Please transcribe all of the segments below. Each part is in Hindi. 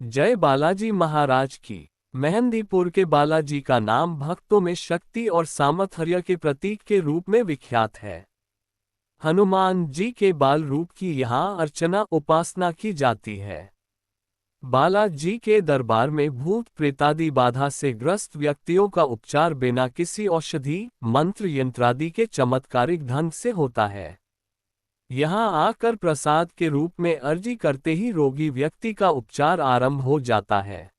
जय बालाजी महाराज की। मेहंदीपुर के बालाजी का नाम भक्तों में शक्ति और सामर्थ्य के प्रतीक के रूप में विख्यात है। हनुमान जी के बाल रूप की यहाँ अर्चना उपासना की जाती है। बालाजी के दरबार में भूत प्रेतादि बाधा से ग्रस्त व्यक्तियों का उपचार बिना किसी औषधि मंत्र यंत्रादि के चमत्कारिक ढंग से होता है। यहाँ आकर प्रसाद के रूप में अर्जी करते ही रोगी व्यक्ति का उपचार आरंभ हो जाता है।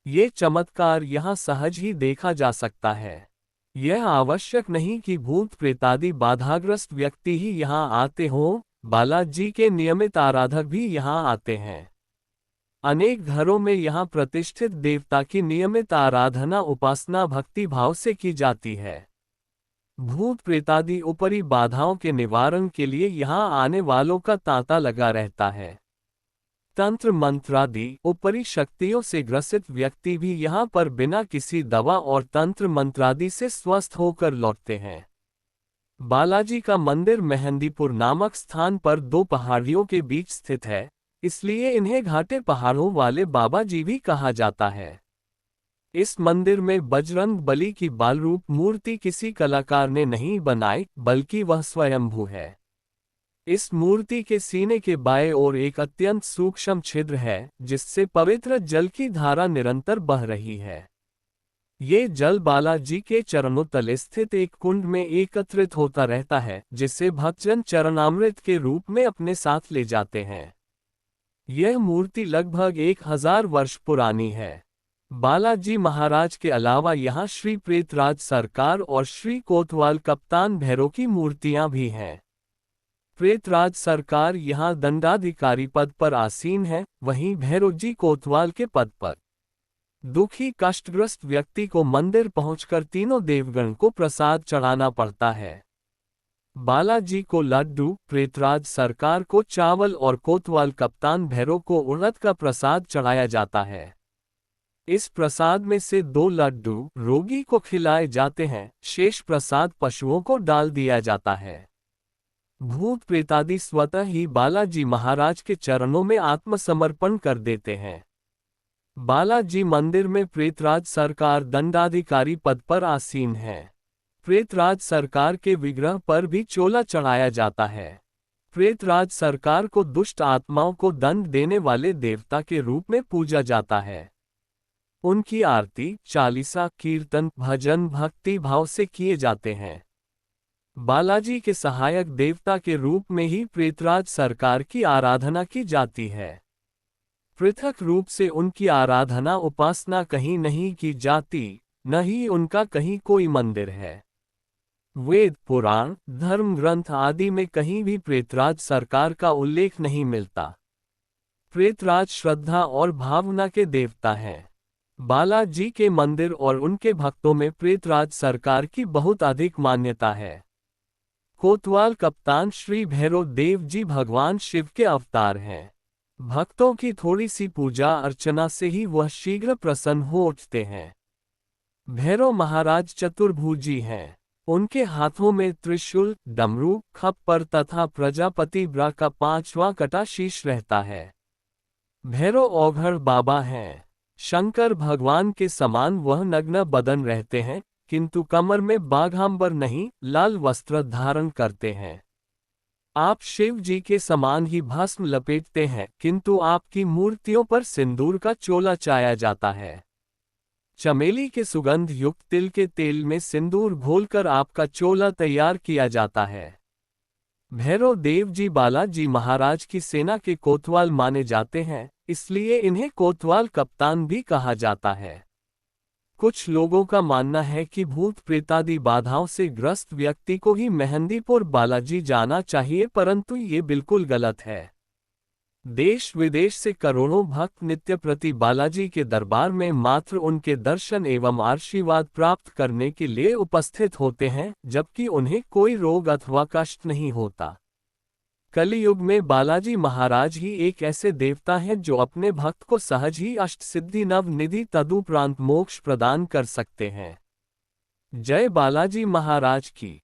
ये चमत्कार यहाँ सहज ही देखा जा सकता है। यह आवश्यक नहीं कि भूत प्रेतादि बाधाग्रस्त व्यक्ति ही यहाँ आते हों, बालाजी के नियमित आराधक भी यहाँ आते हैं। अनेक घरों में यहाँ प्रतिष्ठित देवता की नियमित आराधना उपासना भक्ति भाव से की जाती है। भूत प्रेतादि ऊपरी बाधाओं के निवारण के लिए यहाँ आने वालों का तांता लगा रहता है। तंत्र मंत्रादि ऊपरी शक्तियों से ग्रसित व्यक्ति भी यहाँ पर बिना किसी दवा और तंत्र मंत्रादि से स्वस्थ होकर लौटते हैं। बालाजी का मंदिर मेहंदीपुर नामक स्थान पर दो पहाड़ियों के बीच स्थित है, इसलिए इन्हें घाटे पहाड़ों वाले बाबा जी भी कहा जाता है। इस मंदिर में बजरंग बली की बालरूप मूर्ति किसी कलाकार ने नहीं बनाई, बल्कि वह स्वयंभू है। इस मूर्ति के सीने के बाएं ओर एक अत्यंत सूक्ष्म छिद्र है, जिससे पवित्र जल की धारा निरंतर बह रही है। ये जल बालाजी के चरणों तले स्थित एक कुंड में एकत्रित होता रहता है, जिसे भक्तजन चरणामृत के रूप में अपने साथ ले जाते हैं। यह मूर्ति लगभग 1000 वर्ष पुरानी है। बालाजी महाराज के अलावा यहाँ श्री प्रेतराज सरकार और श्री कोतवाल कप्तान भैरव की मूर्तियां भी हैं। प्रेतराज सरकार यहाँ दंडाधिकारी पद पर आसीन है, वहीं भैरव जी कोतवाल के पद पर। दुखी कष्टग्रस्त व्यक्ति को मंदिर पहुंचकर तीनों देवगण को प्रसाद चढ़ाना पड़ता है। बालाजी को लड्डू, प्रेतराज सरकार को चावल और कोतवाल कप्तान भैरव को उड़द का प्रसाद चढ़ाया जाता है। इस प्रसाद में से 2 लड्डू रोगी को खिलाए जाते हैं, शेष प्रसाद पशुओं को डाल दिया जाता है। भूत प्रेतादि स्वतः ही बालाजी महाराज के चरणों में आत्मसमर्पण कर देते हैं। बालाजी मंदिर में प्रेतराज सरकार दंडाधिकारी पद पर आसीन है। प्रेतराज सरकार के विग्रह पर भी चोला चढ़ाया जाता है। प्रेतराज सरकार को दुष्ट आत्माओं को दंड देने वाले देवता के रूप में पूजा जाता है। उनकी आरती, चालीसा, कीर्तन, भजन भक्ति भाव से किए जाते हैं। बालाजी के सहायक देवता के रूप में ही प्रेतराज सरकार की आराधना की जाती है। पृथक रूप से उनकी आराधना उपासना कहीं नहीं की जाती, न ही उनका कहीं कोई मंदिर है। वेद, पुराण, धर्म ग्रंथ आदि में कहीं भी प्रेतराज सरकार का उल्लेख नहीं मिलता। प्रेतराज श्रद्धा और भावना के देवता हैं। बालाजी के मंदिर और उनके भक्तों में प्रेतराज सरकार की बहुत अधिक मान्यता है। कोतवाल कप्तान श्री भैरव देव जी भगवान शिव के अवतार हैं। भक्तों की थोड़ी सी पूजा अर्चना से ही वह शीघ्र प्रसन्न हो उठते हैं। भैरव महाराज चतुर्भुजी हैं। उनके हाथों में त्रिशूल, डमरू, खप्पर तथा प्रजापति ब्रा का 5वां कटा शीश रहता है। भैरव औघड़ बाबा हैं। शंकर भगवान के समान वह नग्न बदन रहते हैं, किंतु कमर में बाघांबर नहीं, लाल वस्त्र धारण करते हैं। आप शिव जी के समान ही भस्म लपेटते हैं, किंतु आपकी मूर्तियों पर सिंदूर का चोला चाया जाता है। चमेली के सुगंध युक्त तिल के तेल में सिंदूर घोलकर आपका चोला तैयार किया जाता है। भैरव देव जी बालाजी महाराज की सेना के कोतवाल माने जाते हैं, इसलिए इन्हें कोतवाल कप्तान भी कहा जाता है। कुछ लोगों का मानना है कि भूत प्रेतादि बाधाओं से ग्रस्त व्यक्ति को ही मेहंदीपुर बालाजी जाना चाहिए, परंतु ये बिल्कुल गलत है। देश विदेश से करोड़ों भक्त नित्य प्रति बालाजी के दरबार में मात्र उनके दर्शन एवं आशीर्वाद प्राप्त करने के लिए उपस्थित होते हैं, जबकि उन्हें कोई रोग अथवा कष्ट नहीं होता। कलियुग में बालाजी महाराज ही एक ऐसे देवता हैं जो अपने भक्त को सहज ही अष्ट सिद्धि नव निधि तदुपरांत मोक्ष प्रदान कर सकते हैं। जय बालाजी महाराज की।